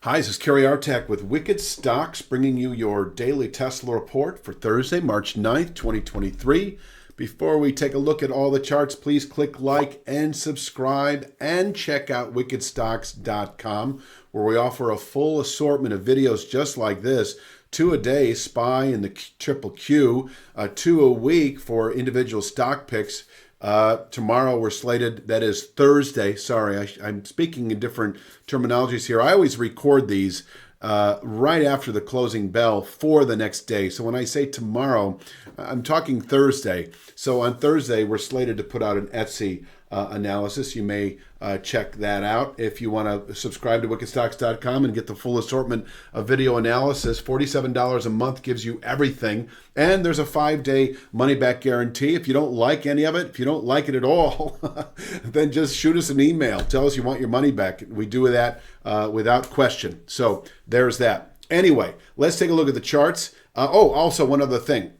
Hi, this is Kerry Artak with Wicked Stocks, bringing you your daily Tesla report for Thursday, March 9th, 2023. Before we take a look at all the charts, please click like and subscribe and check out wickedstocks.com, where we offer a full assortment of videos just like this. 2 a day, SPY and the Triple Q, 2 a week for individual stock picks. Tomorrow we're slated, that is Thursday. Sorry, I'm speaking in different terminologies here. I always record these right after the closing bell for the next day. So when I say tomorrow, I'm talking Thursday. So on Thursday, we're slated to put out an Etsy analysis. You may check that out. If you want to subscribe to wickedstocks.com and get the full assortment of video analysis, $47 a month gives you everything. And there's a 5-day money-back guarantee. If you don't like any of it, if you don't like it at all, then just shoot us an email. Tell us you want your money back. We do that without question. So there's that. Anyway, let's take a look at the charts. Also one other thing.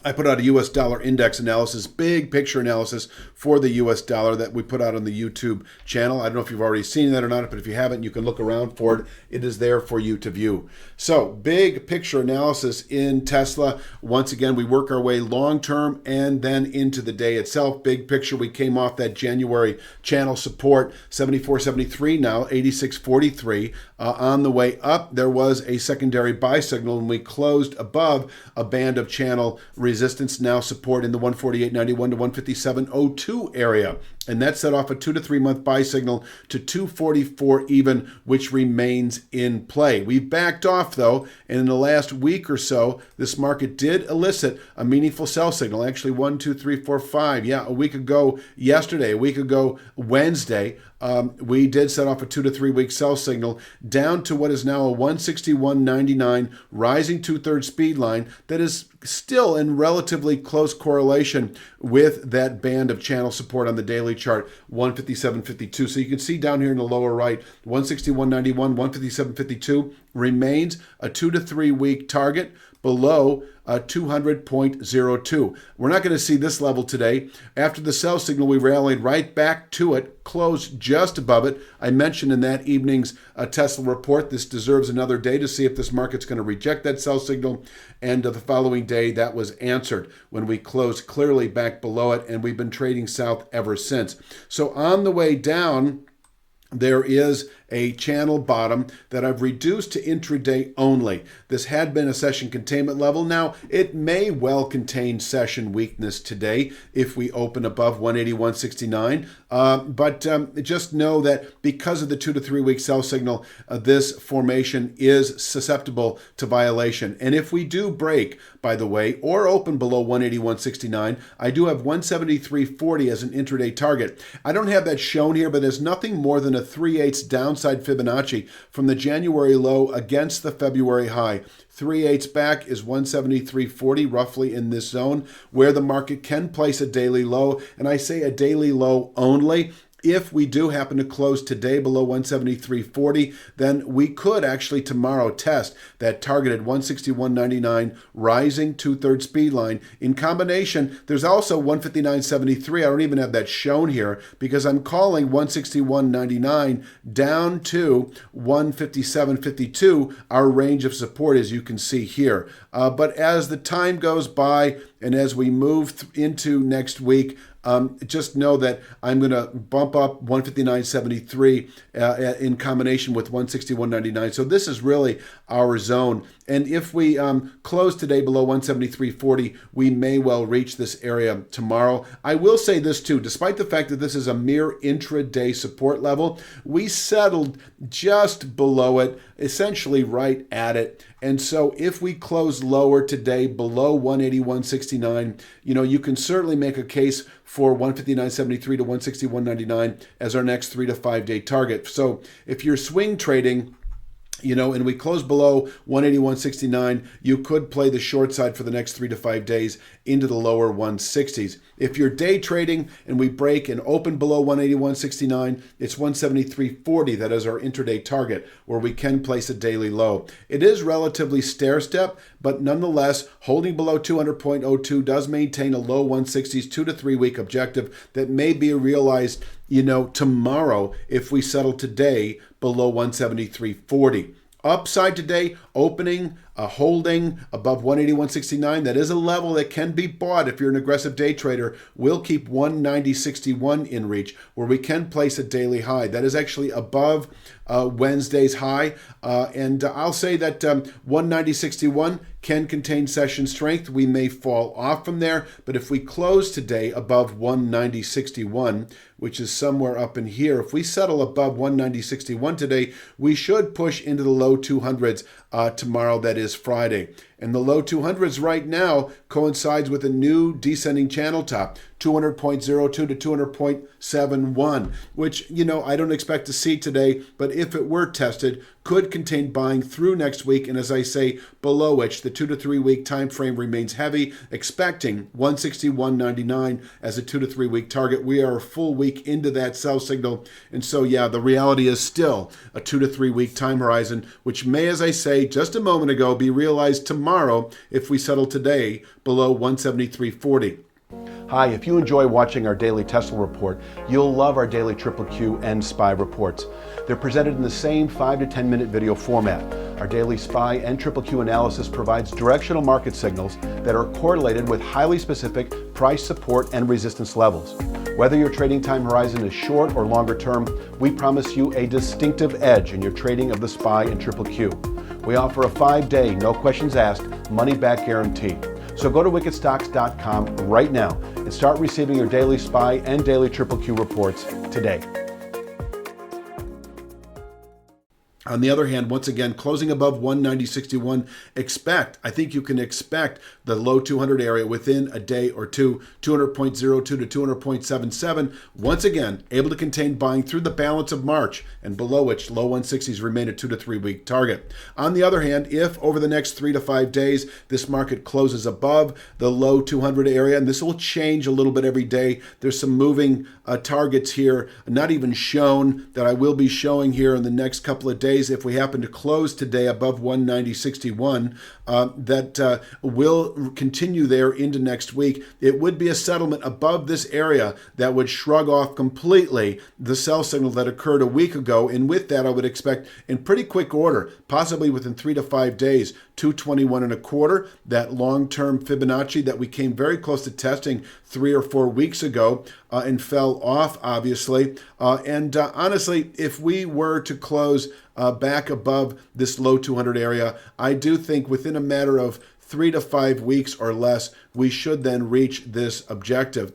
I put out a U.S. dollar index analysis, big picture analysis for the U.S. dollar that we put out on the YouTube channel. I don't know if you've already seen that or not, but if you haven't, you can look around for it. It is there for you to view. So big picture analysis in Tesla. Once again, we work our way long-term and then into the day itself. Big picture, we came off that January channel support, 74.73, now 86.43. On the way up, there was a secondary buy signal, and we closed above a band of channel resistance, now support in the 148.91 to 157.02 area. And that set off a 2 to 3 month buy signal to 244 even, which remains in play. We've backed off though, and in the last week or so, this market did elicit a meaningful sell signal. Actually, 1, 2, 3, 4, 5. Yeah, a week ago yesterday, a week ago Wednesday, we did set off a 2 to 3 week sell signal down to what is now a 161.99 rising 2/3 speed line that is still in relatively close correlation with that band of channel support on the daily chart, 157.52. So you can see down here in the lower right, 161.91, 157.52 remains a 2 to 3 week target below 200.02. We're not going to see this level today. After the sell signal, we rallied right back to it, closed just above it. I mentioned in that evening's Tesla report, this deserves another day to see if this market's going to reject that sell signal. And the following day, that was answered when we closed clearly back below it, and we've been trading south ever since. So on the way down, there is a channel bottom that I've reduced to intraday only. This had been a session containment level. Now, it may well contain session weakness today if we open above 181.69. But just know that because of the 2 to 3 week sell signal, this formation is susceptible to violation. And if we do break, by the way, or open below 181.69, I do have 173.40 as an intraday target. I don't have that shown here, but there's nothing more than a 3/8 downside Fibonacci from the January low against the February high. 3/8 back is 173.40, roughly in this zone, where the market can place a daily low. And I say a daily low only. If we do happen to close today below 173.40, then we could actually tomorrow test that targeted 161.99 rising 2/3 speed line. In combination, there's also 159.73. I don't even have that shown here because I'm calling 161.99 down to 157.52, our range of support, as you can see here. But as the time goes by and as we move into next week, just know that I'm going to bump up 159.73 in combination with 161.99. So this is really our zone. And if we close today below 173.40, we may well reach this area tomorrow. I will say this too, despite the fact that this is a mere intraday support level, we settled just below it, essentially right at it. And so if we close lower today below 181.69, you can certainly make a case for 159.73 to 161.99 as our next 3 to 5 day target. So if you're swing trading, and we close below 181.69, you could play the short side for the next 3 to 5 days into the lower 160s. If you're day trading and we break and open below 181.69, it's 173.40 that is our intraday target, where we can place a daily low. It is relatively stair-step, but nonetheless, holding below 200.02 does maintain a low 160s 2 to 3 week objective that may be realized tomorrow if we settle today below 173.40. Upside today, opening, holding above 181.69. That is a level that can be bought if you're an aggressive day trader. We'll keep 190.61 in reach, where we can place a daily high. That is actually above Wednesday's high. And I'll say that 190.61 can contain session strength. We may fall off from there, but if we close today above 190.61, which is somewhere up in here, if we settle above 190.61 today, we should push into the low 200s tomorrow, that is Friday. And the low 200s right now coincides with a new descending channel top, 200.02 to 200.71, which, I don't expect to see today, but if it were tested, could contain buying through next week. And as I say, below which the 2 to 3 week time frame remains heavy, expecting 161.99 as a 2 to 3 week target. We are a full week into that sell signal. And so, the reality is still a 2 to 3 week time horizon, which may, as I say just a moment ago, be realized tomorrow if we settle today below 173.40. Hi, if you enjoy watching our daily Tesla report, you'll love our daily Triple Q and SPY reports. They're presented in the same 5 to 10 minute video format. Our daily SPY and Triple Q analysis provides directional market signals that are correlated with highly specific price support and resistance levels. Whether your trading time horizon is short or longer term, we promise you a distinctive edge in your trading of the SPY and Triple Q. We offer a 5-day, no questions asked, money-back guarantee. So go to wickedstocks.com right now and start receiving your daily SPY and daily Triple Q reports today. On the other hand, once again, closing above 190.61, I think you can expect the low 200 area within a day or two, 200.02 to 200.77. Once again, able to contain buying through the balance of March, and below which low 160s remain a 2 to 3 week target. On the other hand, if over the next 3 to 5 days, this market closes above the low 200 area, and this will change a little bit every day. There's some moving targets here, not even shown, that I will be showing here in the next couple of days. If we happen to close today above 190.61, that will continue there into next week. It would be a settlement above this area that would shrug off completely the sell signal that occurred a week ago. And with that, I would expect in pretty quick order, possibly within 3 to 5 days, 221.25, that long-term Fibonacci that we came very close to testing 3 or 4 weeks ago and fell off, obviously. Honestly, if we were to close back above this low 200 area, I do think within a matter of 3 to 5 weeks or less, we should then reach this objective.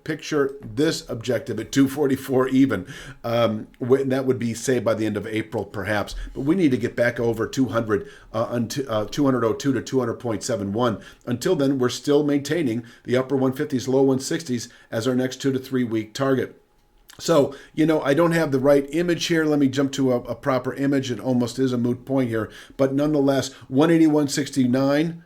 Picture this objective at 244 even. That would be, say, by the end of April, perhaps. But we need to get back over 200, 202 to 200.71. Until then, we're still maintaining the upper 150s, low 160s as our next 2 to 3 week target. So, I don't have the right image here. Let me jump to a proper image. It almost is a moot point here. But nonetheless, 181.69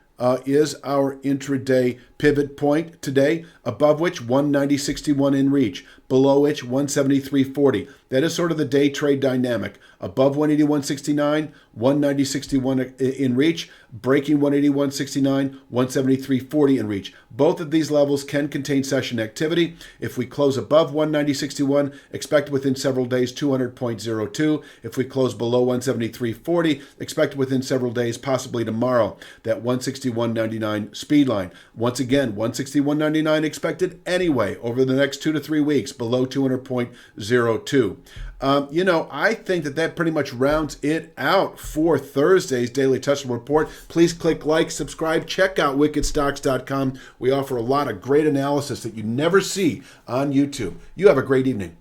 is our intraday pivot point today, above which 190.61 in reach, below which 173.40. That is sort of the day trade dynamic. Above 181.69, 190.61 in reach, breaking 181.69, 173.40 in reach. Both of these levels can contain session activity. If we close above 190.61, expect within several days 200.02. If we close below 173.40, expect within several days, possibly tomorrow, that 161.99 speed line. Once again, 161.99 expected anyway over the next 2 to 3 weeks, below 200.02. I think that pretty much rounds it out for Thursday's Daily Tesla Report. Please click like, subscribe, check out wickedstocks.com. We offer a lot of great analysis that you never see on YouTube. You have a great evening.